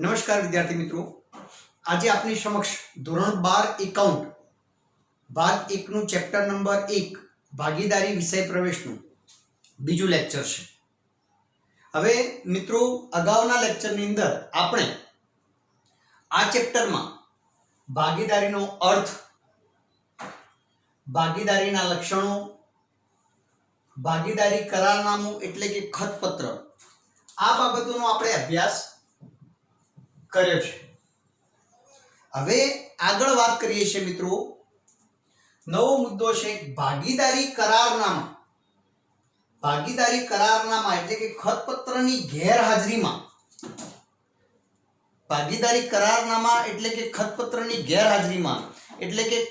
नमस्कार विद्यार्थी मित्रों, आज अपनी समक्ष धोरण 12 एकाउंट भाग 1 નું ચેપ્ટર નંબર 1 ભાગીદારી વિષય પ્રવેશનું બીજું લેક્ચર છે। હવે મિત્રો, અગાઉના લેક્ચરની અંદર આપણે આ ચેપ્ટરમાં ભાગીદારીનો અર્થ, ભાગીદારીના લક્ષણો, ભાગીદારી કરારનામું એટલે કે ખતપત્ર, આ બાબતોનો આપણે અભ્યાસ કર્યો છે। હવે આગળ વાત કરીએ છીએ મિત્રો, નવો મુદ્દો છે ભાગીદારી કરારનામા। ભાગીદારી કરારનામા એટલે કે ખતપત્રની ગેરહાજરીમાં, ભાગીદારી કરારનામા એટલે કે ખતપત્રની ગેરહાજરીમાં એટલે કે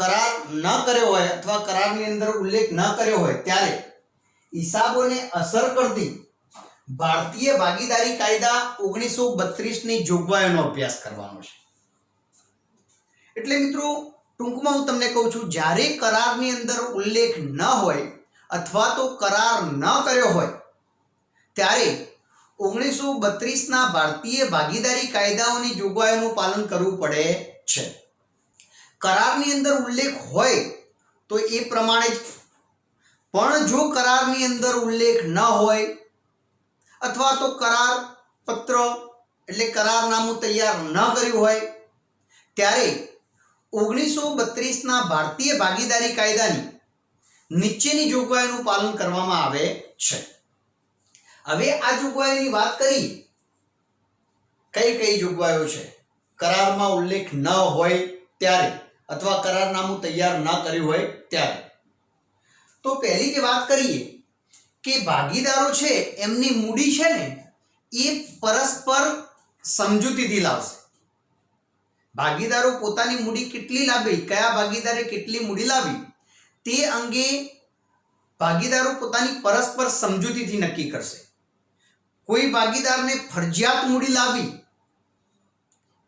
કરાર ન કર્યો હોય અથવા કરારની અંદર ઉલ્લેખ ન કર્યો હોય ત્યારે હિસાબોને અસર કરતી ભારતીય ભાગીદારી કાયદા 1932 ની જોગવાઈઓનો અભ્યાસ કરવાનો છે। એટલે મિત્રો, ટૂંકમાં હું તમને કહું છું, જ્યારે કરારની અંદર ઉલ્લેખ ન હોય અથવા તો કરાર ન કર્યો હોય ત્યારે 1932 ના ભારતીય ભાગીદારી કાયદાઓની જોગવાઈઓનું પાલન કરવું પડે છે। કરારની અંદર ઉલ્લેખ હોય તો એ પ્રમાણે જ, પણ જો કરારની અંદર ઉલ્લેખ ન હોય અથવા તો કરાર પત્ર એટલે કરારનામું તૈયાર ન કર્યું હોય ત્યારે 1932 ના ભારતીય ભાગીદારી કાયદાની નીચેની જોગવાઈઓનું પાલન કરવામાં આવે છે। હવે આ જોગવાઈની વાત કરીએ, કઈ કઈ જોગવાઈઓ છે કરારમાં ઉલ્લેખ ન હોય ત્યારે અથવા કરારનામું તૈયાર ન કર્યું હોય ત્યારે। તો પહેલી જે વાત કરીએ કે ભાગીદારો છે એમની મૂડી છે ને એ પરસ્પર સમજૂતીથી લાવશે। ભાગીદારો પોતાની મૂડી કેટલી લાવી, કયા ભાગીદારે કેટલી મૂડી લાવી તે અંગે ભાગીદારો પોતાની પરસ્પર સમજૂતીથી નક્કી કરશે। કોઈ ભાગીદારને ફરજિયાત મૂડી લાવી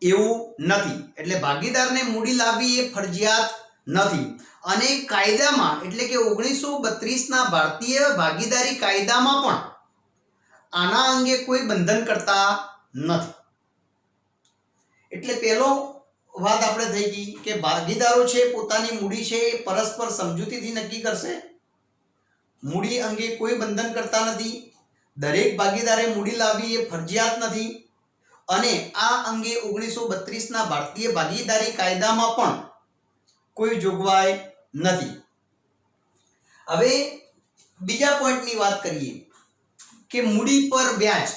એવું નથી, એટલે ભાગીદારને મૂડી લાવી એ ફરજિયાત નથી। અને કાયદામાં એટલે કે 1932 ના ભારતીય ભાગીદારી કાયદામાં પણ આના અંગે કોઈ બંધન કરતા નથી। એટલે પહેલો વાત આપણે થઈ ગઈ કે ભાગીદારો છે પોતાની મૂડી છે એ પરસ્પર સમજૂતીથી નક્કી કરશે, મૂડી અંગે કોઈ બંધન કરતા નથી, દરેક ભાગીદારે મૂડી લાવવી એ ફરજિયાત નથી અને આ અંગે 1932 ના ભારતીય ભાગીદારી કાયદામાં પણ કોઈ જોગવાઈ નથી। હવે બીજા પોઈન્ટની વાત કરીએ કે મૂડી પર વ્યાજ।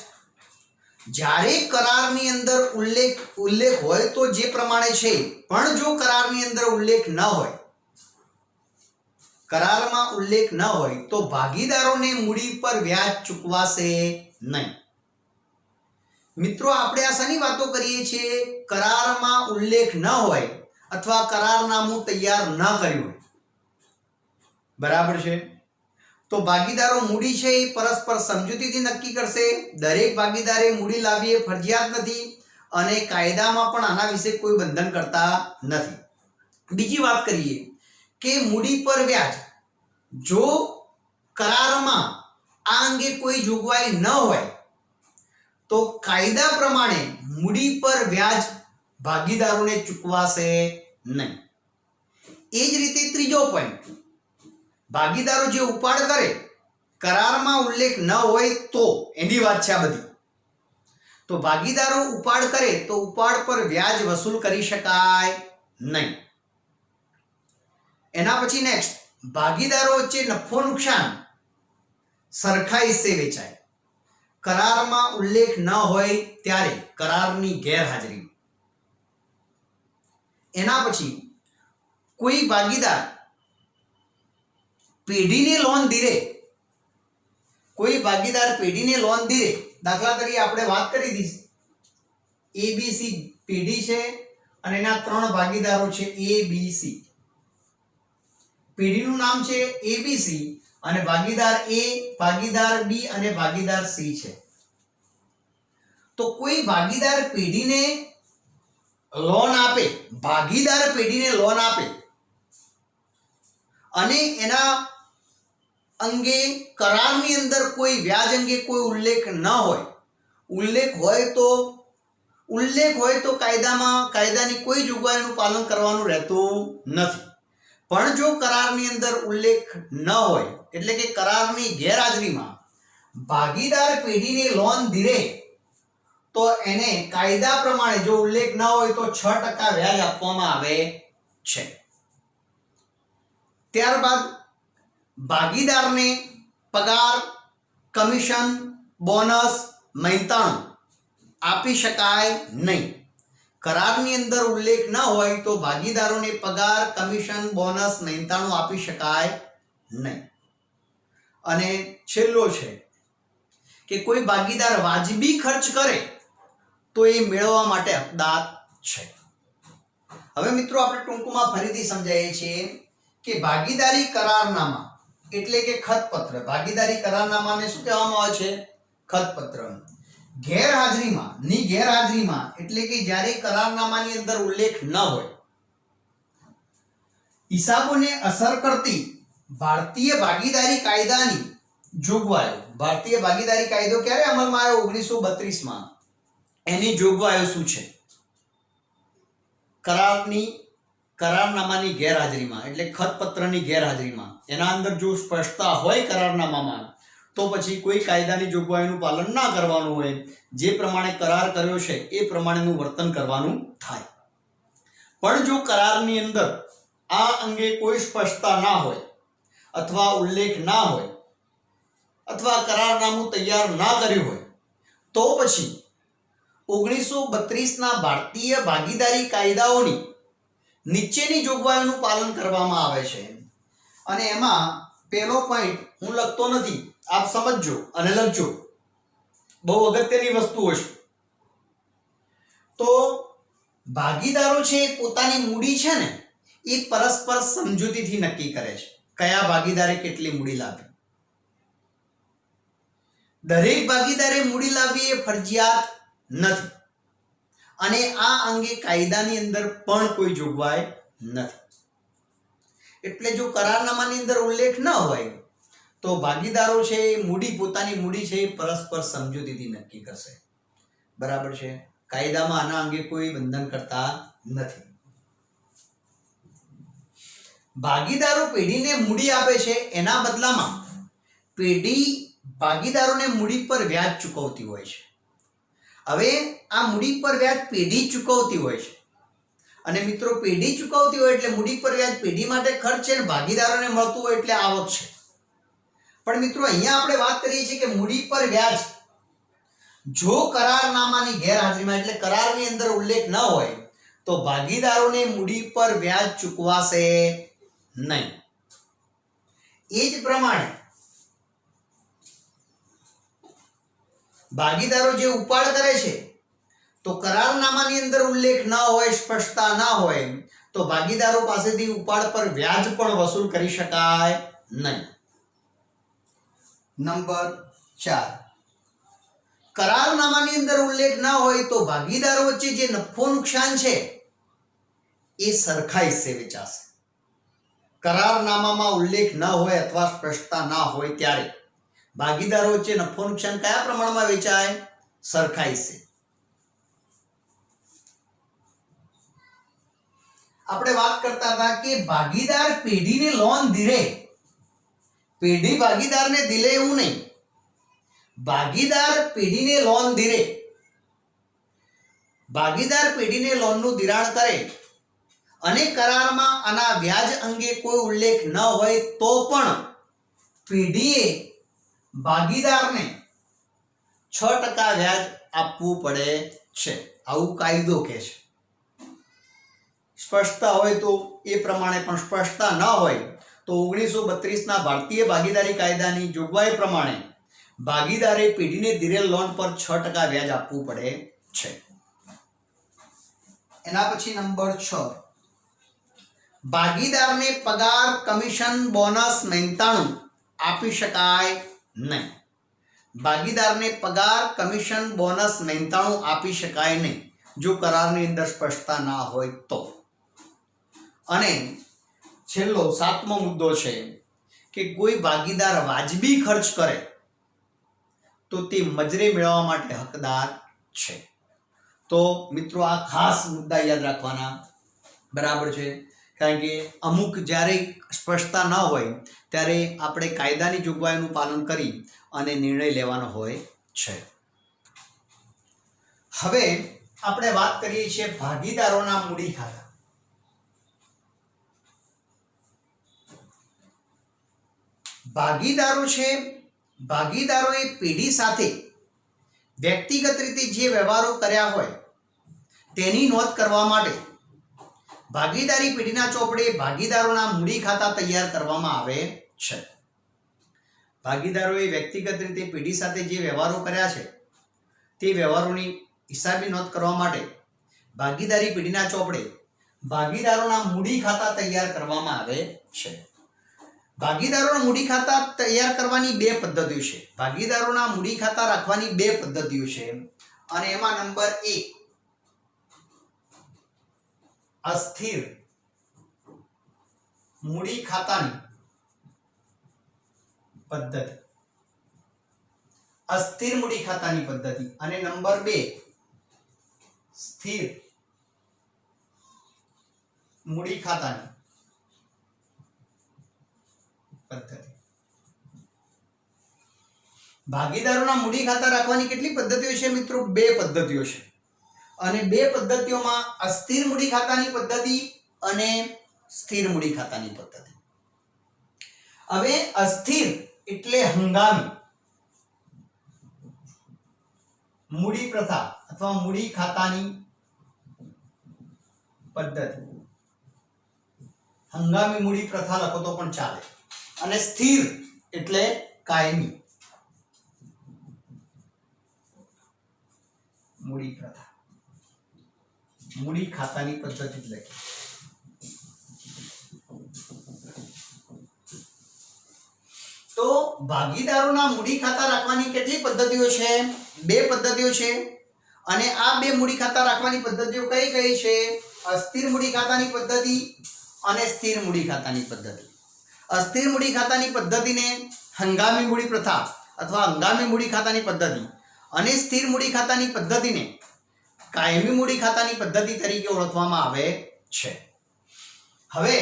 જ્યારે કરારની અંદર ઉલ્લેખ હોય તો જે પ્રમાણે છે, પણ જો કરારની અંદર ઉલ્લેખ ન હોય, કરારમાં ઉલ્લેખ ન હોય તો ભાગીદારોને મૂડી પર વ્યાજ ચૂકવાશે નહીં। મિત્રો, આપણે આ શાની વાતો કરીએ છીએ? કરારમાં ઉલ્લેખ ન હોય અથવા કરારનામું તૈયાર ન કર્યું હોય, બરાબર છે? તો ભાગીદારો મૂડી છે એ પરસ્પર સમજૂતીથી નક્કી કરશે, દરેક ભાગીદારે મૂડી લાવવી એ ફરજિયાત નથી અને કાયદામાં પણ આના વિશે કોઈ બંધન કરતા નથી। બીજી વાત કરીએ કે મૂડી પર વ્યાજ। જો કરારમાં આ અંગે કોઈ જોગવાઈ ન હોય તો કાયદા પ્રમાણે મૂડી પર વ્યાજ ભાગીદારોને ચૂકવાશે નહીં। એ જ રીતે ત્રીજો પોઈન્ટ, ભાગીદારો જે ઉપાડ કરે, કરારમાં ઉલ્લેખ ન હોય તો એની વાત છે આ બધી, તો ભાગીદારો ઉપાડ કરે તો ઉપાડ પર વ્યાજ વસૂલ કરી શકાય નહીં। એના પછી નેક્સ્ટ, ભાગીદારો વચ્ચે નફો નુકસાન સરખા હિસ્સે વેચાય। કરારમાં ઉલ્લેખ ન હોય ત્યારે કરારની ગેરહાજરી। એના પછી કોઈ ભાગીદાર પેઢીને લોન ધીરે, કોઈ ભાગીદાર પેઢીને લોન ધીરે, દાખલા તરીકે આપણે વાત કરી દીધી એબીસી પેઢી છે અને એના 3 ભાગીદારો છે એબીસી, પેઢીનું નામ છે એબીસી અને ભાગીદાર એ, ભાગીદાર બી અને ભાગીદાર સી છે। તો કોઈ ભાગીદાર પેઢીને લોન આપે, ભાગીદાર પેઢીને લોન આપે અને એના અંગે કરારની અંદર કોઈ વ્યાજ અંગે કોઈ ઉલ્લેખ ન હોય, ઉલ્લેખ હોય તો ઉલ્લેખ હોય તો કાયદાની કોઈ જોગવાઈનું પાલન કરવાનું રહેતું નથી. પણ જો કરારની અંદર ઉલ્લેખ ન હોય એટલે કે કરારની ગેરહાજરીમાં ભાગીદાર પેઢીને લોન ધીરે તો એને કાયદા પ્રમાણે જો ઉલ્લેખ ન હોય તો 6% વ્યાજ આપવામાં આવે છે. ત્યારબાદ ભાગીદારને પગાર, કમિશન, બોનસ, મહેનતાણું આપી શકાય નહીં. કરારની અંદર ઉલ્લેખ ન હોય તો ભાગીદારોને પગાર, કમિશન, બોનસ, મહેનતાણું આપી શકાય નહીં. અને છેલ્લો છે કે કોઈ ભાગીદાર વાજબી ખર્ચ કરે તો એ મેળવવા માટે હકદાર છે. હવે મિત્રો આપણે ટૂંકમાં ફરીથી સમજાવીએ છીએ કે ભાગીદારી કરારનામા એટલે કે ખતપત્ર. ભાગીદારી કરારનામાને શું કહેવામાં આવે છે? ખતપત્ર. ગેરહાજરીમાં એટલે કે જ્યારે કરારનામાની અંદર ઉલ્લેખ ન હોય, હિસાબોને અસર કરતી ભારતીય ભાગીદારી કાયદાની જોગવાઈઓ. ભારતીય ભાગીદારી કાયદો ક્યારે અમલમાં આવ્યો? 1932માં. એની જોગવાઈઓ શું છે? કરારનામાની ગેરહાજરીમાં એટલે ખતપત્રની ગેરહાજરીમાં એના અંદર જો સ્પષ્ટતા હોય કરારનામામાં તો પછી કોઈ કાયદાની જોગવાઈનું પાલન ના કરવાનું હોય. જે પ્રમાણે કરાર કર્યો છે એ પ્રમાણેનું વર્તન કરવાનું થાય. પણ જો કરારની અંદર આ અંગે કોઈ સ્પષ્ટતા ના હોય અથવા ઉલ્લેખ ના હોય અથવા કરારનામું તૈયાર ના કર્યું હોય તો પછી 1932ના ભારતીય ભાગીદારી કાયદાઓની નીચેની જોગવાઈઓનું પાલન કરવામાં આવે છે. અને એમાં પહેલો પોઈન્ટ હું લખતો નથી, આપ સમજજો અને લખજો, બહુ અગત્યની વસ્તુઓ છે. તો ભાગીદારો છે પોતાની મૂડી છે ને એ પરસ્પર સમજૂતીથી નક્કી કરે છે કયા ભાગીદારે કેટલી મૂડી લાવી. દરેક ભાગીદારે મૂડી લાવવી એ ફરજિયાત નથી અને આ અંગે કાયદાની અંદર પણ કોઈ જોગવાઈ નથી. એટલે જો કરારનામાની અંદર ઉલ્લેખ ન હોય તો ભાગીદારો છે પોતાની મૂડી છે પરસ્પર સમજૂતીથી નક્કી કરશે. બરાબર છે? કાયદામાં આના અંગે કોઈ બંધન કરતા નથી. ભાગીદારો પેઢીને મૂડી આપે છે, એના બદલામાં પેઢી ભાગીદારોને મૂડી પર વ્યાજ ચૂકવતી હોય છે. હવે આ મૂડી પર વ્યાજ પેઢી ચૂકવતી હોય છે અને મિત્રો પેઢી ચૂકવતી હોય એટલે મૂડી પર વ્યાજ પેઢી માટે ખર્ચ છે અને ભાગીદારોને મળતું હોય એટલે આવક છે. પણ મિત્રો અહીંયા આપણે વાત કરીએ છીએ કે મૂડી પર વ્યાજ જો કરારનામાની ગેરહાજરીમાં એટલે કરારની અંદર ઉલ્લેખ ન હોય તો ભાગીદારોને મૂડી પર વ્યાજ ચૂકવાશે નહીં. એ જ પ્રમાણે ભાગીદારો જે ઉપાડ કરે છે તો કરારનામાની અંદર ઉલ્લેખ ન હોય, સ્પષ્ટતા ના હોય તો ભાગીદારો પાસેથી ઉપાડ પર વ્યાજ પણ વસૂલ કરી શકાય નહીં. નંબર 4, કરારનામાની અંદર ઉલ્લેખ ન હોય તો ભાગીદારો વચ્ચે જે નફો નુકસાન છે એ સરખા હિસ્સે વેચાશે. કરારનામામાં ઉલ્લેખ ન હોય અથવા સ્પષ્ટતા ના હોય ત્યારે ભાગીદારો વચ્ચે નફો નુકસાન કયા પ્રમાણમાં વેચાય? સરખા હિસ્સે. આપણે વાત કરતા હતા કે ભાગીદાર પેઢીને લોન ધીરે. પેઢી ભાગીદારને દિલે એવું નહીં, ભાગીદાર પેઢીને લોન ધીરે. ભાગીદાર પેઢીને લોનનું ધિરાણ કરે અને કરારમાં આના વ્યાજ અંગે કોઈ ઉલ્લેખ ન હોય તો પણ પેઢીએ ભાગીદારને 6% વ્યાજ આપવું પડે છે. આવું કાયદો કહે છે. સ્પષ્ટતા હોય તો એ પ્રમાણે, પણ સ્પષ્ટતા ન હોય તો 1932ના ભારતીય ભાગીદારી કાયદાની જોગવાઈ પ્રમાણે ભાગીદારે પેઢીને ધીરેલ લોન પર 6% વ્યાજ આપવું પડે છે. એના પછી નંબર 6, ભાગીદારને પગાર, કમિશન, બોનસ, મહેનતાણું આપી શકાય નહીં. ભાગીદારને પગાર, કમિશન, બોનસ, મહેનતાણું આપી શકાય નહીં જો કરારની અંદર સ્પષ્ટતા ના હોય તો. અને છેલ્લો 7મો મુદ્દો છે કે કોઈ ભાગીદાર વાજબી ખર્ચ કરે તો તે મજરે મેળવવા માટે હકદાર છે. તો મિત્રો આ ખાસ મુદ્દા યાદ રાખવાના, બરાબર છે, કારણ કે અમુક જ્યારે સ્પષ્ટતા ન હોય ત્યારે આપણે કાયદાની જોગવાઈનું પાલન કરી અને નિર્ણય લેવાનો હોય છે. હવે આપણે વાત કરીએ છીએ ભાગીદારોના મૂડી ખાતા. ભાગીદારો છે, ભાગીદારોએ પેઢી સાથે વ્યક્તિગત રીતે જે વ્યવહારો કર્યા હોય તેની નોંધ કરવા માટે ભાગીદારી પેઢીના ચોપડે ભાગીદારોના મૂડી ખાતા તૈયાર કરવામાં આવે છે. ભાગીદારોએ વ્યક્તિગત રીતે પેઢી સાથે જે વ્યવહારો કર્યા છે તે વ્યવહારોની હિસાબી નોંધ કરવા માટે ભાગીદારી પેઢીના ચોપડે ભાગીદારોના મૂડી ખાતા તૈયાર કરવામાં આવે છે. ભાગીદારોના મૂડી ખાતા તૈયાર કરવાની બે પદ્ધતિઓ છે. ભાગીદારોના મૂડી ખાતા રાખવાની બે પદ્ધતિઓ છે અને એમાં નંબર 1 અસ્થિર મૂડી ખાતાની પદ્ધતિ, અસ્થિર મૂડી ખાતાની પદ્ધતિ, અને નંબર 2 સ્થિર મૂડી ખાતાની પદ્ધતિ. ભાગીદારોના મૂડી ખાતા રાખવાની કેટલી પદ્ધતિઓ છે મિત્રો? બે પદ્ધતિઓ છે અને બે પદ્ધતિઓમાં અસ્થિર મૂડી ખાતાની પદ્ધતિ અને સ્થિર મૂડી ખાતાની પદ્ધતિ. હવે અસ્થિર એટલે હંગામી મૂડી પ્રથા અથવા મૂડી ખાતાની પદ્ધતિ. હંગામી મૂડી પ્રથા લખો તો પણ ચાલે. અને સ્થિર એટલે કાયમી મૂડી પ્રથા, મૂડી ખાતાની પદ્ધતિ લખી. તો ભાગીદારોના મૂડી ખાતા રાખવાની કેટલી પદ્ધતિઓ છે? બે પદ્ધતિઓ છે અને આ બે મૂડી ખાતા રાખવાની પદ્ધતિઓ કઈ કઈ છે? અસ્થિર મૂડી ખાતાની પદ્ધતિ અને સ્થિર મૂડી ખાતાની પદ્ધતિ. અસ્થિર મૂડી ખાતાની પદ્ધતિને હંગામી મૂડી પ્રથા અથવા હંગામી મૂડી ખાતાની પદ્ધતિ અને સ્થિર મૂડી ખાતાની પદ્ધતિને કાયમી મૂડી ખાતાની પદ્ધતિ તરીકે ઓળખવામાં આવે છે. હવે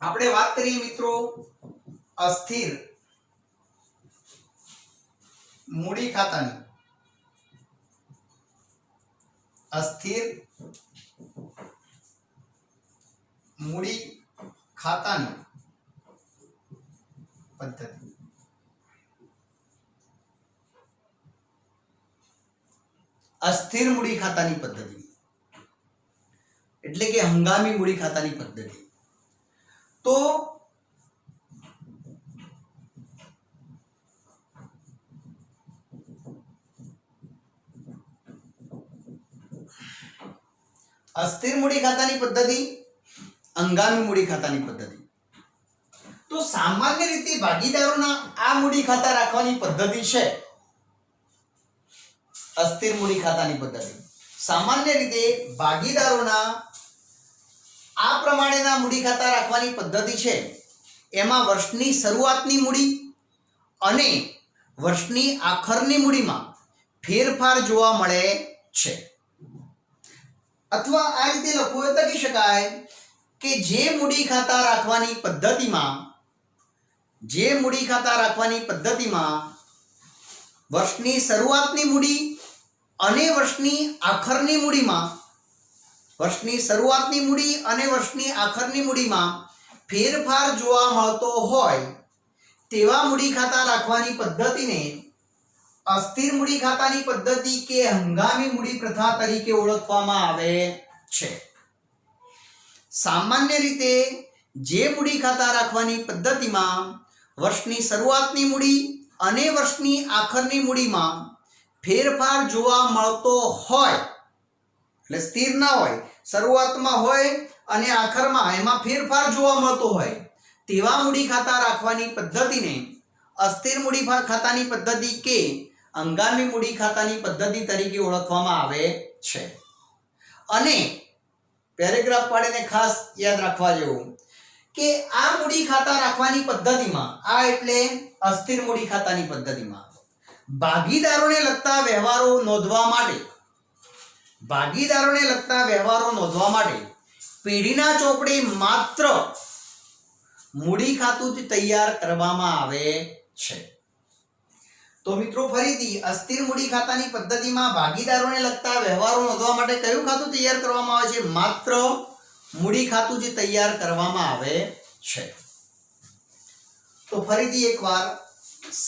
આપણે વાત કરીએ મિત્રો અસ્થિર મૂડી ખાતાની. અસ્થિર મૂડી ખાતાની પદ્ધતિ. અસ્થિર મૂડી ખાતાની પદ્ધતિ એટલે કે હંગામી મૂડી ખાતાની પદ્ધતિ. તો અસ્થિર મૂડી ખાતાની પદ્ધતિ, હંગામી મૂડી ખાતાની પદ્ધતિ. તો સામાન્ય રીતે ભાગીદારોના આ મૂડી ખાતા રાખવાની પદ્ધતિ છે અસ્થિર મૂડી ખાતાની પદ્ધતિ. સામાન્ય રીતે ભાગીદારોના આ પ્રમાણેના મૂડી ખાતા રાખવાની પદ્ધતિ છે. એમાં વર્ષની શરૂઆતની મૂડી અને વર્ષની આખરની મૂડીમાં ફેરફાર જોવા મળે છે. અથવા આ રીતે લખવું હોય તો કહી શકાય કે જે મૂડી ખાતા રાખવાની પદ્ધતિમાં વર્ષની શરૂઆતની મૂડી અને વર્ષની આખરની મૂડીમાં ફેરફાર જોવા મળતો હોય તેવા મૂડી ખાતા રાખવાની પદ્ધતિને અસ્થિર મૂડી ખાતાની પદ્ધતિ કે હંગામી મૂડી પ્રથા તરીકે ઓળખવામાં આવે છે. સામાન્ય રીતે જે મૂડી ખાતા રાખવાની પદ્ધતિમાં વર્ષની શરૂઆતની મૂડી અને વર્ષની આખરની મૂડીમાં ફેરફાર જોવા મળતો હોય, એટલે સ્થિર ના હોય, શરૂઆતમાં હોય અને આખરમાં એમાં ફેરફાર જોવા મળતો હોય તેવા મૂડી ખાતા રાખવાની પદ્ધતિને અસ્થિર મૂડી ખાતાની પદ્ધતિ કે હંગામી મૂડી ખાતાની પદ્ધતિ તરીકે ઓળખવામાં આવે છે. અને પેરેગ્રાફ પાડીને ખાસ યાદ રાખવા જેવું કે આ મૂડી ખાતા રાખવાની પદ્ધતિમાં, આ એટલે અસ્થિર મૂડી ખાતાની પદ્ધતિમાં ભાગીદારોને લગતા વ્યવહારો નોંધવા માટે ભાગીદારોને લગતા વ્યવહારો નોંધવા માટે પેઢીના ચોપડે માત્ર મૂડી ખાતું જ તૈયાર કરવામાં આવે છે. તો મિત્રો ફરીથી અસ્થિર મૂડી ખાતાની પદ્ધતિમાં ભાગીદારોને લગતા વ્યવહારો નોંધવા માટે કયું ખાતું તૈયાર કરવામાં આવે છે? માત્ર મૂડી ખાતું જ તૈયાર કરવામાં આવે છે. તો ફરીથી એકવાર,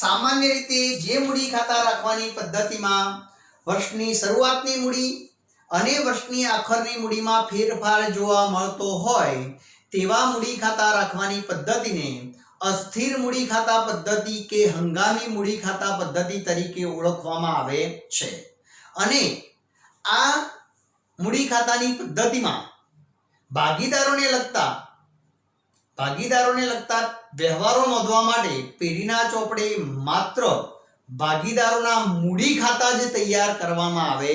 સામાન્ય રીતે જે મૂડી ખાતા રાખવાની પદ્ધતિમાં વર્ષની શરૂઆતની મૂડી અને વર્ષની આખરની મૂડીમાં ફેરફાર જોવા મળતો હોય તેવા મૂડી ખાતા રાખવાની પદ્ધતિને અસ્થિર મૂડી ખાતા પદ્ધતિ કે હંગામી મૂડી ખાતા પદ્ધતિ તરીકે ઓળખવામાં આવે છે. અને આ મૂડી ખાતાની પદ્ધતિમાં ભાગીદારોને લગતા વ્યવહારો નોંધવા માટે પેઢીના ચોપડે માત્ર ભાગીદારોના મૂડી ખાતા જ તૈયાર કરવામાં આવે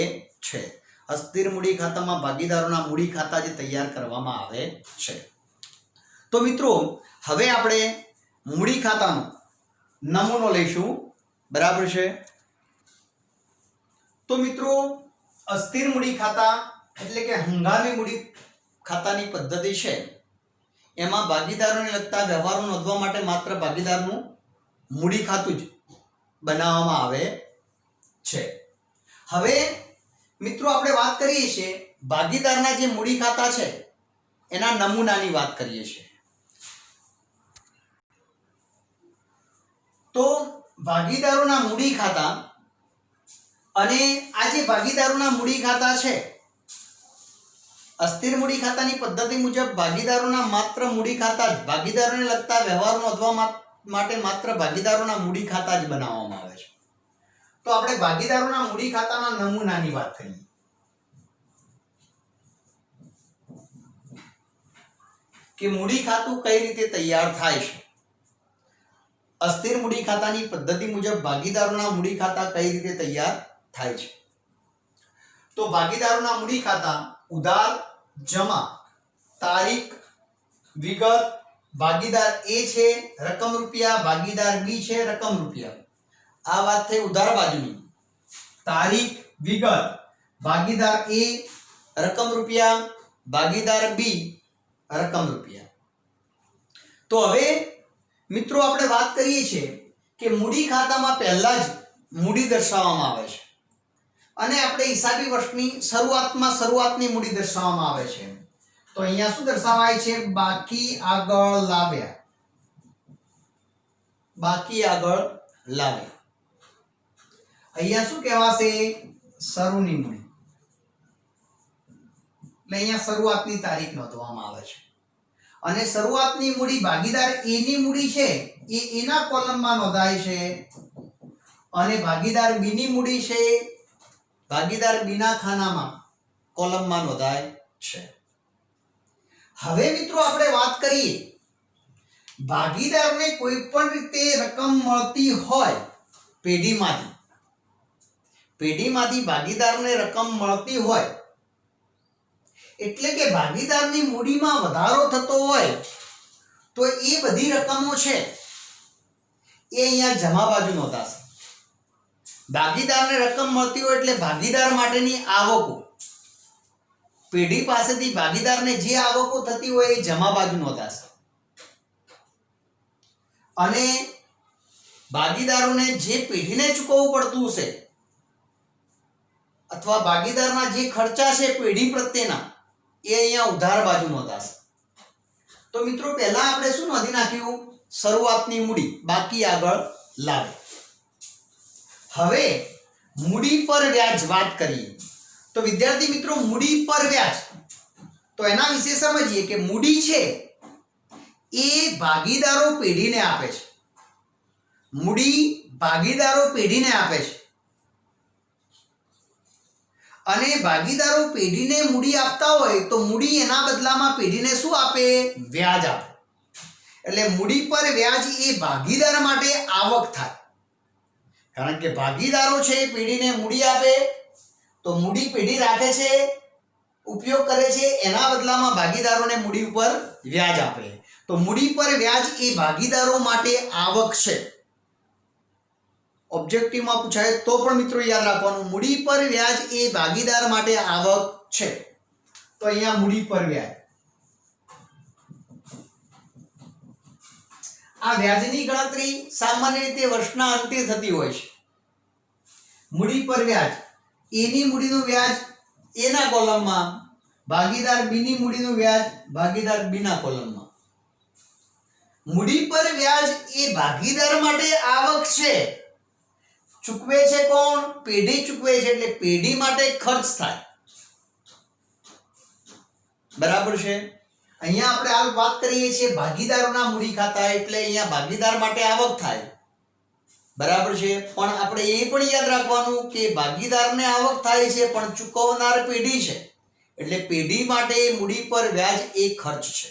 છે. અસ્થિર મૂડી ખાતામાં ભાગીદારોના મૂડી ખાતા જ તૈયાર કરવામાં આવે છે. તો મિત્રો હવે આપણે મૂડી ખાતાનો નમૂનો લઈશું. બરાબર છે? તો મિત્રો અસ્થિર મૂડી ખાતા એટલે કે હંગામી મૂડી ખાતાની પદ્ધતિ છે, એમાં ભાગીદારોને લગતા વ્યવહારો નોંધવા માટે માત્ર ભાગીદારનું મૂડી ખાતું જ બનાવવામાં આવે છે. હવે મિત્રો આપણે વાત કરીએ છીએ ભાગીદારના જે મૂડી ખાતા છે એના નમૂનાની વાત કરીએ છીએ. તો ભાગીદારોના મૂડી ખાતા અને આ જે ભાગીદારોના મૂડી ખાતા છે, અસ્થિર મૂડી ખાતાની પદ્ધતિ મુજબ ભાગીદારોના માત્ર મૂડી ખાતા જ, ભાગીદારોને લગતા વ્યવહારો નોંધવા માટે માત્ર ભાગીદારોના મૂડી ખાતા જ બનાવવામાં આવે છે. તો આપણે ભાગીદારોના મૂડી ખાતાના નમૂનાની વાત કરીએ. કે મૂડી ખાતું કઈ રીતે તૈયાર થાય છે. અસ્થિર મૂડી ખાતાની પદ્ધતિ મુજબ ભાગીદારોના મૂડી ખાતા કઈ રીતે તૈયાર થાય છે. તો ભાગીદારોના મૂડી ખાતા ઉધાર, જમા, તારીખ, વિગત, ભાગીદાર એ છે રકમ રૂપિયા, ભાગીદાર બી છે રકમ રૂપિયા. આ વાત થઈ ઉધાર બાજુની. તારીખ, વિગત, ભાગીદાર એ રકમ રૂપિયા, ભાગીદાર બી રકમ રૂપિયા. તો હવે મિત્રો આપણે વાત કરીએ છીએ કે મૂડી ખાતામાં પહેલા જ મૂડી દર્શાવવામાં આવે છે અને આપણે હિસાબી વર્ષની શરૂઆતની મૂડી દર્શાવવામાં આવે છે. તો અહીંયા શું દર્શાવાય છે? બાકી આગળ લાવ્યા. બાકી આગળ લાવ્યા. અહીંયા શું કહેવાશે? શરૂની મૂડી. એટલે અહીંયા શરૂઆતની તારીખ નોંધવામાં આવે છે અને શરૂઆતની મૂડી ભાગીદાર એ ની મૂડી છે એ એના કોલમમાં નોંધાય છે અને ભાગીદાર બી ની મૂડી છે ભાગીદાર બી ના ખાનામાં કોલમમાં નોંધાય છે. હવે મિત્રો આપણે વાત કરીએ, ભાગીદારને કોઈ પણ રીતે રકમ મળતી હોય પેઢીમાંથી ભાગીદારને રકમ મળતી હોય એટલે કે ભાગીદારની મૂડીમાં વધારો થતો હોય તો એ બધી રકમો છે એ અહીંયા જમા બાજુ નોંધાશે. ભાગીદારને રકમ મળતી હોય એટલે ભાગીદાર માટેની આવકો, પેઢી પાસેથી ભાગીદારને જે આવકો થતી હોય એ જમા બાજુ નોંધાશે અને ભાગીદારોને જે પેઢીને ચૂકવવું પડતું હશે અથવા ભાગીદારના જે ખર્ચા છે પેઢી પ્રત્યેના એ અહીંયા ઉધાર બાજુ નોંધાશે. તો મિત્રો પહેલા આપણે શું નોંધી નાખ્યું? શરૂઆતની મૂડી, બાકી આગળ લાવે. હવે મૂડી પર વ્યાજ વાત કરીએ. તો વિદ્યાર્થી મિત્રો મૂડી પર વ્યાજ, તો એના વિશે સમજીએ કે મૂડી છે એ ભાગીદારો પેઢીને આપે છે. મૂડી ભાગીદારો પેઢીને આપે છે અને ભાગીદારો પેઢીને મૂડી આપતા હોય તો મૂડી એના બદલામાં પેઢીને શું આપે? વ્યાજ આપે. એટલે મૂડી પર વ્યાજ એ ભાગીદાર માટે આવક થાય. કારણ કે ભાગીદારો છે એ પેઢીને મૂડી આપે તો મૂડી પેઢી રાખે છે, ઉપયોગ કરે છે, એના બદલામાં ભાગીદારોને મૂડી ઉપર વ્યાજ આપે. તો મૂડી પર વ્યાજ એ ભાગીદારો માટે આવક છે. ઓબ્જેક્ટિવમાં પૂછાય તો પણ મિત્રો યાદ રાખવાનું, મૂડી પર વ્યાજ એ ભાગીદાર માટે આવક છે. તો અહીંયા મૂડી પર વ્યાજ, આ વ્યાજની ગણતરી સામાન્ય રીતે વર્ષના અંતે થતી હોય છે. મૂડી પર વ્યાજ, એની મૂડીનું વ્યાજ એના કોલમમાં, ભાગીદાર બી ની મૂડીનું વ્યાજ ભાગીદાર બી ના કોલમમાં. મૂડી પર વ્યાજ એ ભાગીદાર માટે આવક છે. ચૂકવે છે કોણ? પેઢી ચૂકવે છે, એટલે પેઢી માટે ખર્ચ થાય. બરાબર છે. અહીંયા આપણે હાલ વાત કરીએ છીએ ભાગીદારોના મૂડી ખાતા, એટલે અહીંયા ભાગીદાર માટે આવક થાય. બરાબર છે. પણ આપણે એ પણ યાદ રાખવાનું કે ભાગીદારને આવક થાય છે પણ ચૂકવનાર પેઢી છે, એટલે પેઢી માટે મૂડી પર વ્યાજ એ ખર્ચ છે.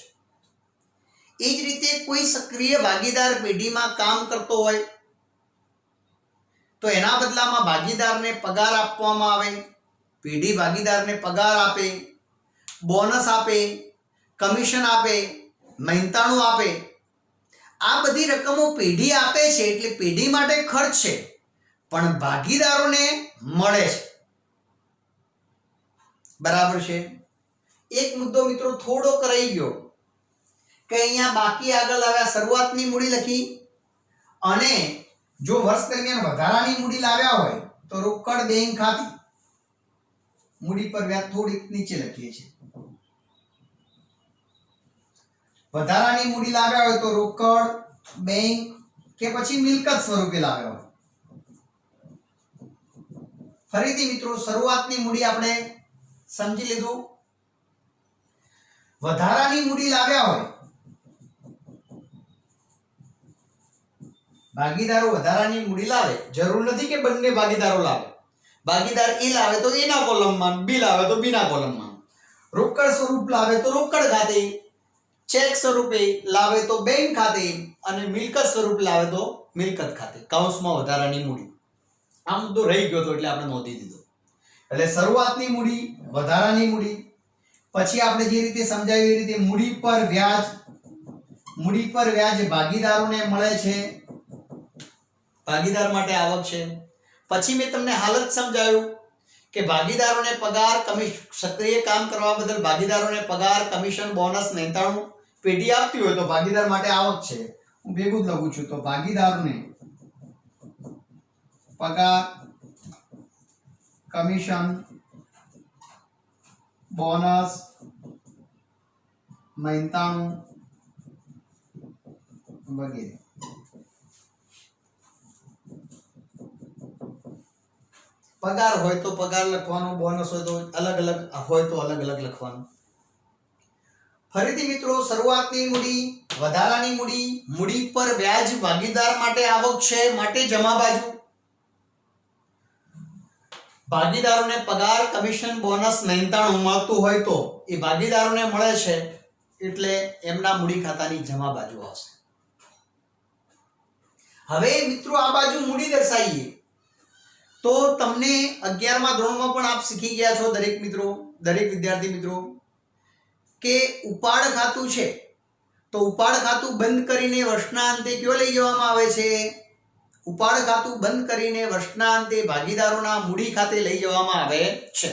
એ જ રીતે કોઈ સક્રિય ભાગીદાર પેઢીમાં કામ કરતો હોય તો એના બદલામાં ભાગીદારને પગાર આપવામાં આવે. પેઢી ભાગીદારને પગાર આપે, બોનસ આપે, કમિશન આપે, મહેનતાણું આપે. આ બધી રકમો પેઢી આપે છે, એટલે પેઢી માટે ખર્ચ છે પણ ભાગીદારોને મળે છે. બરાબર છે. એક મુદ્દો મિત્રો થોડો કરાઈ ગયો કે અહીંયા બાકી આગળ આવ્યા, શરૂઆતની મૂડી લખી અને જો વર્ષ દરમિયાન વધારાની મૂડી લાવ્યા હોય તો રોકડ બેંક ખાતી. મૂડી પર વ્યાજ થોડીક નીચે લખીએ છીએ. વધારાની મૂડી લાવ્યા હોય તો રોકડ, બેંક કે પછી મિલકત સ્વરૂપે લાવ્યા હોય. ફરીથી મિત્રો શરૂઆતની મૂડી આપણે સમજી લીધું. વધારાની મૂડી લાવ્યા હોય, ભાગીદારો વધારાની મૂડી લાવે, જરૂર નથી કે બંને ભાગીદારો લાવે. ભાગીદાર એ લાવે તો એના કોલમમાં, બી લાવે તો બીના કોલમમાં. રોકડ સ્વરૂપ લાવે તો રોકડ ખાતે, ચેક સ્વરૂપે લાવે તો બેંક ખાતે અને મિલકત સ્વરૂપ લાવે તો મિલકત ખાતે. કૌંસમાં વધારાની મૂડી. આ મુદ્દો રહી ગયો હતો એટલે આપણે નોંધી દીધો. એટલે શરૂઆતની મૂડી, વધારાની મૂડી, પછી આપણે જે રીતે સમજાવ્યું એ રીતે મૂડી પર વ્યાજ. મૂડી પર વ્યાજ ભાગીદારોને મળે છે, ભાગીદાર માટે આવક છે. પછી મેં તમને હાલત સમજાવ્યું કે ભાગીદારોને પગાર, સક્રિય કામ કરવા બદલ ભાગીદારોને પગાર, કમિશન, બોનસ, મહેનતાણું પેઢી આપતી હોય તો ભાગીદાર માટે આવક છે. હું ભેગું જ લખું છું. તો ભાગીદારોને પગાર, કમિશન, બોનસ, મહેનતાણું વગેરે. પગાર હોય તો પગાર લખવાનો, બોનસ હોય તો અલગ અલગ લખવાનું. ફરીથી મિત્રો શરૂઆતની મૂડી, વધારાની મૂડી, મૂડી પર વ્યાજ ભાગીદાર માટે આવક છે માટે જમા બાજુ. ભાગીદારોને પગાર, કમિશન, બોનસ, મહેનતાણું મળતું હોય તો એ ભાગીદારોને મળે છે એટલે એમના મૂડી ખાતાની જમા બાજુ આવશે. હવે મિત્રો આ બાજુ મૂડી દર્શાવીએ તો તમને 11મા ધોરણમાં પણ આપ શીખી ગયા છો દરેક વિદ્યાર્થી મિત્રો કે ઉપાડ ખાતું છે તો ઉપાડ ખાતું બંધ કરીને વર્ષના અંતે કયો લઈ જવામાં આવે છે? ઉપાડ ખાતું બંધ કરીને વર્ષના અંતે ભાગીદારોના મૂડી ખાતે લઈ જવામાં આવે છે.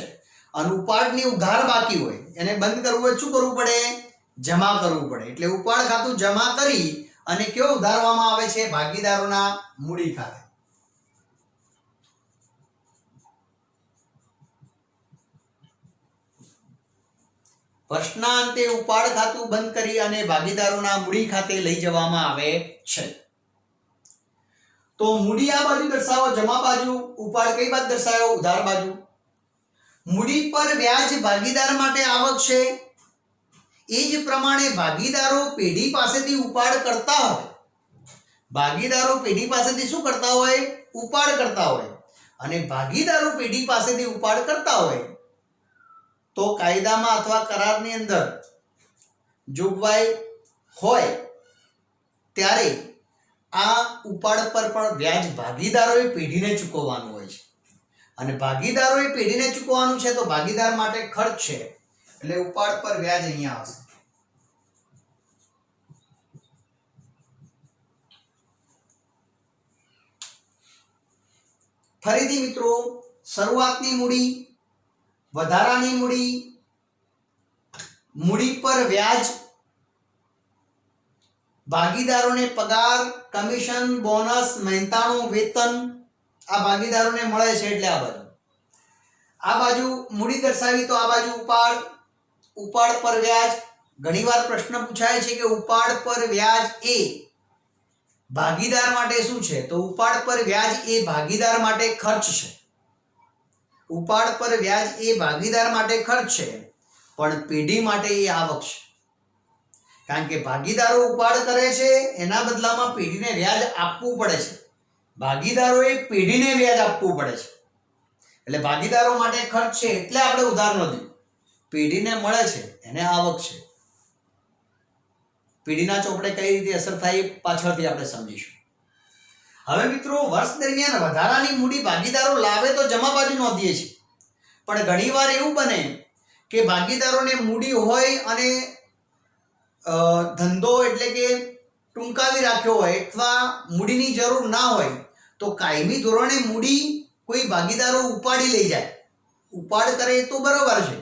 અને ઉપાડની ઉધાર બાકી હોય એને બંધ કરવું હોય શું કરવું પડે? જમા કરવું પડે. એટલે ઉપાડ ખાતું જમા કરી અને કયો ઉધારવામાં આવે છે? ભાગીદારોના મૂડી ખાતે. વર્ષના અંતે ઉપાડ ખાતું બંધ કરી અને ભાગીદારોના મૂડી ખાતે લઈ જવામાં આવે છે. તો મૂડી આ બાજુ દર્શાવો જમા બાજુ, ઉપાડ કઈ બાજુ દર્શાવ્યો? ઉધાર બાજુ. મૂડી પર વ્યાજ ભાગીદાર માટે આવક છે. એ જ પ્રમાણે ભાગીદારો પેઢી પાસેથી ઉપાડ કરતા હોય, ભાગીદારો પેઢી પાસેથી શું કરતા હોય? ઉપાડ કરતા હોય. અને ભાગીદારો પેઢી પાસેથી ઉપાડ કરતા હોય તો કાયદામાં અથવા કરારની અંદર જોગવાઈ હોય ત્યારે આ ઉપાડ પર પણ વ્યાજ ભાગીદારોએ પેઢીને ચૂકવવાનું હોય છે. અને ભાગીદારોએ પેઢીને ચૂકવવાનું છે તો ભાગીદાર માટે ખર્ચ છે એટલે ઉપાડ પર વ્યાજ અહીંયા આવશે. ફરીથી મિત્રો શરૂઆતની મૂડી, વધારાની મૂડી, મૂડી પર વ્યાજ, ભાગીદારોને પગાર, કમિશન, બોનસ, મહેનતાણું, વેતન આ ભાગીદારોને મળે છે એટલે આ બાજુ મૂડી દર્શાવી તો આ બાજુ ઉપાડ, ઉપાડ પર વ્યાજ. ઘણીવાર પ્રશ્ન પૂછાય છે કે ઉપાડ પર વ્યાજ એ ભાગીદાર માટે શું છે? તો ઉપાડ પર વ્યાજ એ ભાગીદાર માટે ખર્ચ છે. ઉપાડ પર વ્યાજ એ ભાગીદાર માટે ખર્ચ છે, પણ પેઢી માટે એ આવક છે. કારણ કે ભાગીદારો ઉપાડ કરે છે, એના બદલામાં પેઢીને વ્યાજ આપવું પડે છે. ભાગીદારોએ પેઢીને વ્યાજ આપવું પડે છે. એટલે ભાગીદારો માટે ખર્ચ છે એટલે આપણે ઉધાર નોંધ્યું. પેઢીને મળે છે એને આવક છે. પેઢીના ચોપડે કઈ રીતે અસર થાય એ પાછળથી આપણે સમજીશું. હવે મિત્રો વર્ષ દરમિયાન વધારાની મૂડી ભાગીદારો લાવે તો જમા બાજુ નોંધીએ છીએ, પણ ઘણીવાર એવું બને કે ભાગીદારોને મૂડી હોય અને ધંધો એટલે કે ટૂંકાવી રાખ્યો હોય અથવા મૂડીની જરૂર ના હોય તો કાયમી ધોરણે મૂડી કોઈ ભાગીદારો ઉપાડી લઈ જાય. ઉપાડ કરે તો બરોબર છે,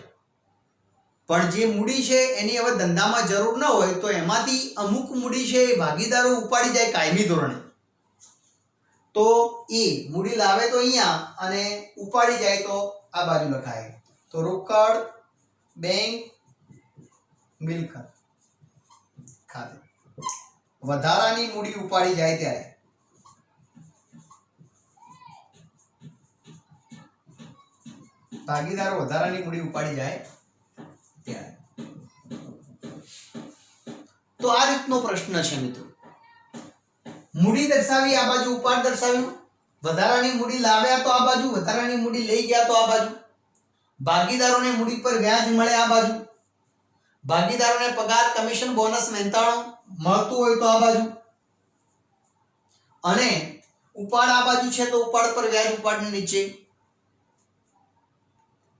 પણ જે મૂડી છે એની હવે ધંધામાં જરૂર ન હોય તો એમાંથી અમુક મૂડી છે એ ભાગીદારો ઉપાડી જાય કાયમી ધોરણે. તો એ મૂડી લાવે તો અહીંયા અને ઉપાડી જાય તો આ બાજુ લખાય. તો રોકડ, બેંક, મિલકત ખાતે વધારાની મૂડી ઉપાડી જાય ત્યારે ભાગીદારો વધારાની મૂડી ઉપાડી જાય ત્યારે. તો આ રીતનો પ્રશ્ન છે મિત્રો. મૂડી દર્શાવી, આ બાજુ ઉપાડ દર્શાવ્યું. વધારાની મૂડી લાવ્યા તો આ બાજુ, વધારાની મૂડી લઈ ગયા તો આ બાજુ. ભાગીદારોને મૂડી પર વ્યાજ મળે આ બાજુ. ભાગીદારોને પગાર, કમિશન, બોનસ, મહેનતાણું મળતું હોય તો આ બાજુ. અને ઉપાડ આ બાજુ છે તો ઉપાડ પર વ્યાજ ઉપાડની નીચે.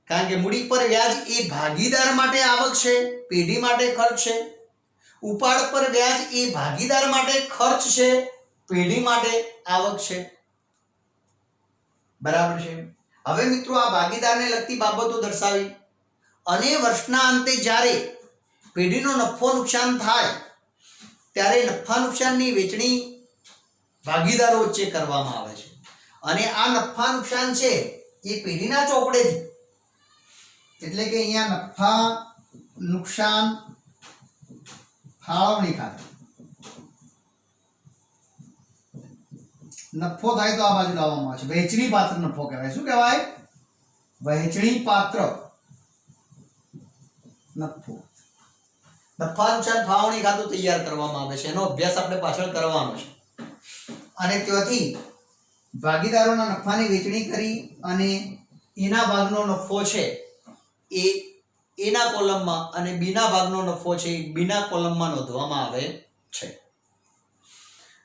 કારણ કે મૂડી પર વ્યાજ એ ભાગીદાર માટે આવક છે, પેઢી માટે ખર્ચ છે. ઉપાડ પર વ્યાજ એ ભાગીદાર માટે ખર્ચ છે, પેઢી માટે આવક છે. બરાબર છે. હવે મિત્રો આ ભાગીદારને લગતી બાબતો દર્શાવી અને વર્ષના અંતે જ્યારે પેઢીનો નફો નુકસાન થાય ત્યારે નફા નુકસાનની વહેંચણી ભાગીદારો વચ્ચે કરવામાં આવે છે. અને આ નફા નુકસાન છે એ પેઢીના ચોપડેથી, એટલે કે અહીંયા નફા નુકસાન ફાળવણી ખાતે નફો થાય તો આ બાજુ લાવવામાં આવે છે. વહેંચણી પાત્ર નફો કહેવાય. શું કહેવાય? વહેંચણી પાત્ર નફો. નફા નુકસાન ફાળવણી ખાતું તૈયાર કરવામાં આવે છે. એનો અભ્યાસ આપણે પાછળ કરવાનો છે. અને ત્યાંથી ભાગીદારોના નફાની વહેંચણી કરી અને એના ભાગનો નફો છે એ એના કોલમમાં અને બીના ભાગનો નફો છે એ બીના કોલમમાં નોંધવામાં આવે છે.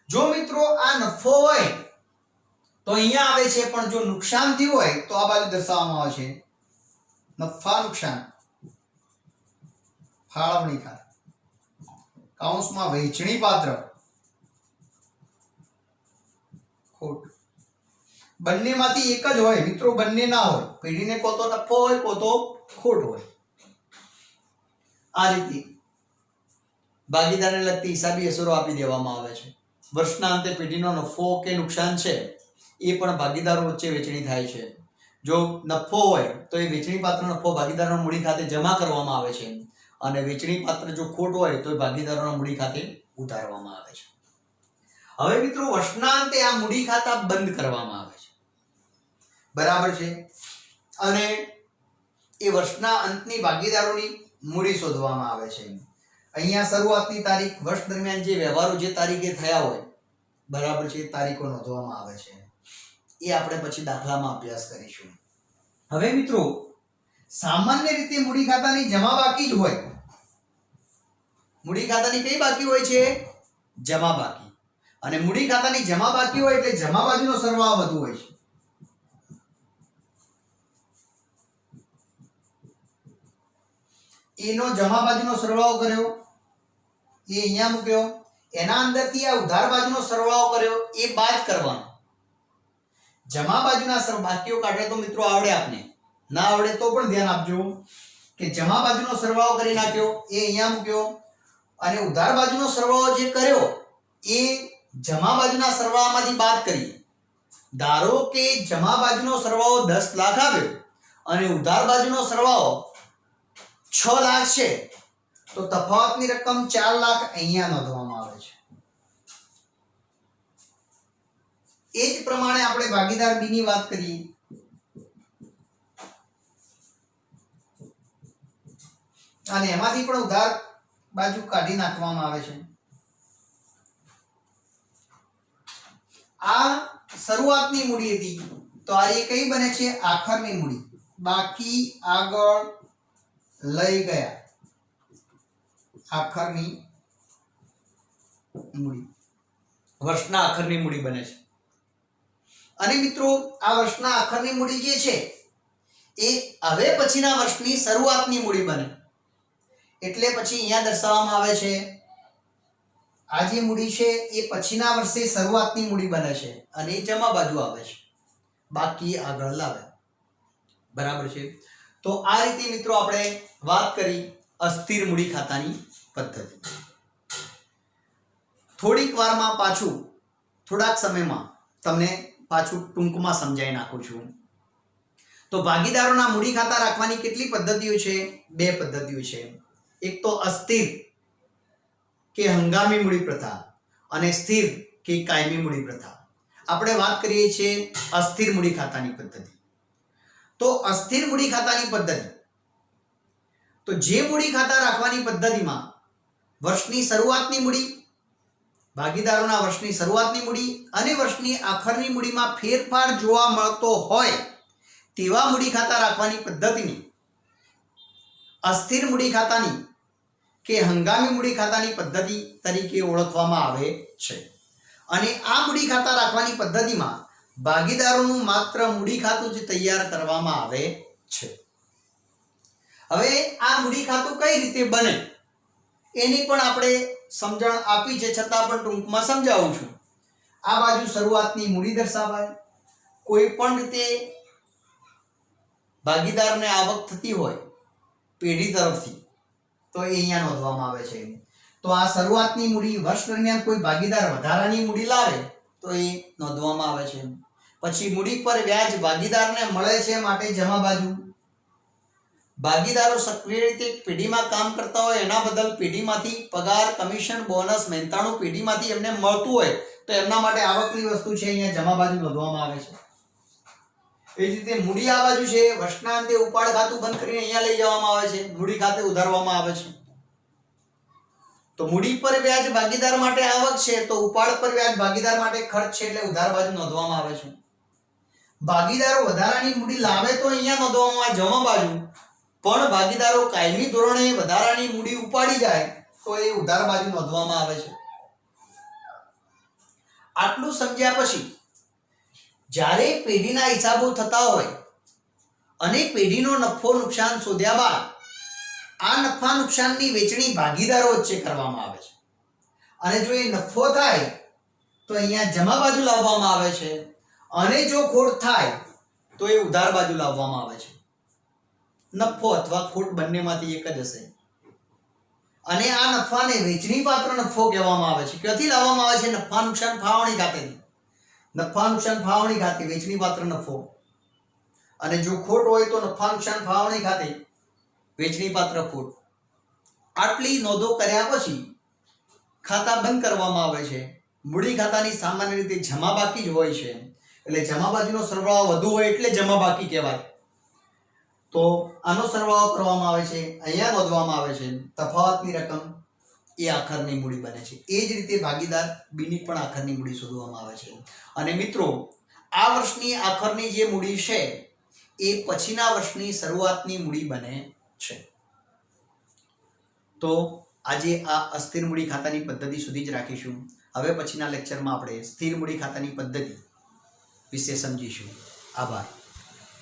જો મિત્રો આ નફો હોય તો અહીંયા આવે છે, પણ જો નુકસાન થયું હોય તો આ બાજુ દર્શાવવામાં આવે છે. નફા નુકસાન ફાળવણી ખાતે કૌંસમાં વહેંચણી પાત્ર ખોટ. બંનેમાંથી એક જ હોય મિત્રો, બંને ના હોય. પેઢીને કો તો નફો હોય કો તો ખોટ હોય. આ રીતે ભાગીદારને લગતી હિસાબી અસરો આપી દેવામાં આવે છે. વર્ષના અંતે પેઢીનો નફો કે નુકસાન છે એ પણ ભાગીદારો વચ્ચે વહેંચણી થાય છે. જો નફો હોય તો એ વહેંચણી પાત્ર નફો ભાગીદારોના મૂડી ખાતે જમા કરવામાં આવે છે, અને વહેંચણી પાત્ર જો ખોટ હોય તો એ ભાગીદારોના મૂડી ખાતે ઉતારવામાં આવે છે. હવે મિત્રો વર્ષના અંતે આ મૂડી ખાતા બંધ કરવામાં આવે છે. બરાબર છે. અને એ વર્ષના અંતની ભાગીદારોની મૂડી શોધવામાં આવે છે. અહીંયા શરૂઆતની તારીખ, વર્ષ દરમિયાન જે વ્યવહારો જે તારીખે થયા હોય, બરાબર છે, તારીખો નોંધવામાં આવે છે. એ આપણે પછી દાખલામાં અભ્યાસ કરીશું. હવે મિત્રો સામાન્ય રીતે મૂડી ખાતાની જમા બાકી જ હોય. મૂડી ખાતાની કઈ બાકી હોય છે? જમા બાકી. અને મૂડી ખાતાની જમા બાકી હોય એટલે જમા બાજુનો સરવાળો વધુ હોય છે. એનો જમા બાજુનો સરવાળો કર્યો, એ અહીંયા મૂક્યો. એના અંદરથી આ ઉધાર બાજુનો સરવાળો કર્યો, એ બાદ કરવાનો. જમા બાજુના બાકીઓ કાઢે તો મિત્રો આવડે આપને, ના આવડે તો પણ ધ્યાન આપજો કે જમા બાજુનો સરવાળો કરી નાખ્યો એ અહીંયા મૂક્યો અને ઉધાર બાજુનો સરવાળો જે કર્યો એ જમા બાજુના સરવાળામાંથી બાદ કરીએ. ધારો કે જમા બાજુનો સરવાળો 10 લાખ આવ્યો અને ઉધાર બાજુનો સરવાળો 6 લાખ છે, તો તફાવતની રકમ 4 લાખ અહીંયા નોંધવામાં આવે છે. એ જ પ્રમાણે આપણે ભાગીદાર બી ની વાત કરીએ. અને એમાંથી પણ ઉધાર બાજુ કાઢી નાખવામાં આવે છે. આ શરૂઆતની મૂડી હતી, તો આ એ કઈ બને છે? આખરની મૂડી. બાકી આગળ લઈ ગયા, આખરની મૂડી, વર્ષના આખરની મૂડી બને છે. અને મિત્રો આ વર્ષના આખરની મૂડી જે છે એ હવે પછીના વર્ષની શરૂઆતની મૂડી બને. એટલે પછી અહીંયા દર્શાવવામાં આવે છે આ જે મૂડી છે એ પછીના વર્ષે શરૂઆતની મૂડી બને છે અને એ જમા બાજુ આવે છે, બાકી આગળ લાવે. બરાબર છે. તો આ રીતે મિત્રો આપણે વાત કરી અસ્થિર મૂડી ખાતાની પદ્ધતિ. થોડીક વારમાં પાછું, થોડાક સમયમાં તમને પાછું ટૂંકમાં સમજાવી નાખું છું. તો ભાગીદારોના મૂડી ખાતા રાખવાની કેટલી પદ્ધતિઓ છે? 2 પદ્ધતિઓ છે. એક તો અસ્થિર કે હંગામી મૂડી પ્રથા અને સ્થિર કે કાયમી મૂડી પ્રથા. આપણે વાત કરીએ છીએ અસ્થિર મૂડી ખાતાની પદ્ધતિ. તો અસ્થિર મૂડી ખાતાની પદ્ધતિ, તો જે મૂડી ખાતા રાખવાની પદ્ધતિમાં વર્ષની શરૂઆતની મૂડી, ભાગીદારોના વર્ષની શરૂઆતની મૂડી અને વર્ષની આખરની મૂડીમાં ફેરફાર જોવા મળતો હોય તેવા મૂડી ખાતા રાખવાની પદ્ધતિને અસ્થિર મૂડી ખાતાની કે હંગામી મૂડી ખાતાની પદ્ધતિ તરીકે ઓળખવામાં આવે છે. અને આ મૂડી ખાતા રાખવાની પદ્ધતિમાં ભાગીદારોનું માત્ર મૂડી ખાતું જ તૈયાર કરવામાં આવે છે. હવે આ મૂડી ખાતું કઈ રીતે બને એની પણ આપણે સમજણ આપી છે, છતાં પણ ટૂંકમાં સમજાવું છું. આ બાજુ શરૂઆતની મૂડી દર્શાવાય. કોઈ પણ રીતે ભાગીદારને આવક થતી હોય પેઢી તરફથી તો એ અહીંયા નોંધવામાં આવે છે. તો આ શરૂઆતની મૂડી, વર્ષ દરમિયાન કોઈ ભાગીદાર વધારાની મૂડી લાવે તો એ નોંધવામાં આવે છે. પછી મૂડી પર વ્યાજ ભાગીદારને મળે છે માટે જમા બાજુ. ભાગીદારો સક્રિય રીતે પેઢીમાં કામ કરતા હોય એના બદલ પેઢીમાંથી પગાર, કમિશન, બોનસ, મહેનતાણું પેઢીમાંથી એમને મળતું હોય તો એમના માટે આવકની વસ્તુ છે અહીંયા જમા બાજુ નોંધવામાં આવે છે. એ જ રીતે મૂડી આ બાજુ છે, વર્ષના અંતે ઉપાડ ખાતું બંધ કરીને અહીંયા લઈ જવામાં આવે છે, મૂડી ખાતે ઉધારવામાં આવે છે. તો મૂડી પર વ્યાજ ભાગીદાર માટે આવક છે, તો ઉપાડ પર વ્યાજ ભાગીદાર માટે ખર્ચ છે, એટલે ઉધાર બાજુ નોંધવામાં આવે છે. ભાગીદારો વધારાની મૂડી લાવે તો અહીંયા નોંધવામાં આવે જમા બાજુ, પણ ભાગીદારો કાયમી ધોરણે વધારાની મૂડી ઉપાડી જાય તો એ ઉધાર બાજુ નોંધવામાં આવે છે. આટલું સમજ્યા પછી જ્યારે પેઢીના હિસાબો થતા હોય અને પેઢીનો નફો નુકસાન શોધ્યા બાદ આ નફા નુકસાનની વેચણી ભાગીદારો વચ્ચે કરવામાં આવે છે. અને જો એ નફો થાય તો અહીંયા જમા બાજુ લાવવામાં આવે છે અને જો ખોટ થાય તો એ ઉધાર બાજુ લાવવામાં આવે છે. નફો અથવા ખોટ બંનેમાંથી એક જ હશે. અને આ નફાને વેચણી પાત્ર નફો કહેવામાં આવે છે. ક્યાંથી લાવવામાં આવે છે? નફા નુકસાન ફાળવણી ખાતેથી. નફા નુકસાન ફાળવણી ખાતે વેચણી પાત્ર નફો, અને જો ખોટ હોય તો નફા નુકસાન ફાળવણી ખાતે વેચણી પાત્ર ખોટ. આટલી નોંધો કર્યા પછી ખાતા બંધ કરવામાં આવે છે. મૂડી ખાતાની સામાન્ય રીતે જમા બાકી જ હોય છે, એટલે જમા બાજુનો સરવાળો વધુ હોય એટલે જમા બાકી કહેવાય. તો આનો સરવાળો કરવામાં આવે છે, અહીંયા નોંધવામાં આવે છે. તફાવતની રકમ એ આખરની મૂડી બને છે. એ જ રીતે ભાગીદાર બીની પણ આખરની મૂડી શોધવામાં આવે છે. અને મિત્રો આ વર્ષની આખરની જે મૂડી છે એ પછીના વર્ષની શરૂઆતની મૂડી બને છે. તો આજે આ અસ્થિર મૂડી ખાતાની પદ્ધતિ સુધી જ રાખીશું. હવે પછીના લેક્ચરમાં આપણે સ્થિર મૂડી ખાતાની પદ્ધતિ વિશે સમજીશું. આભાર.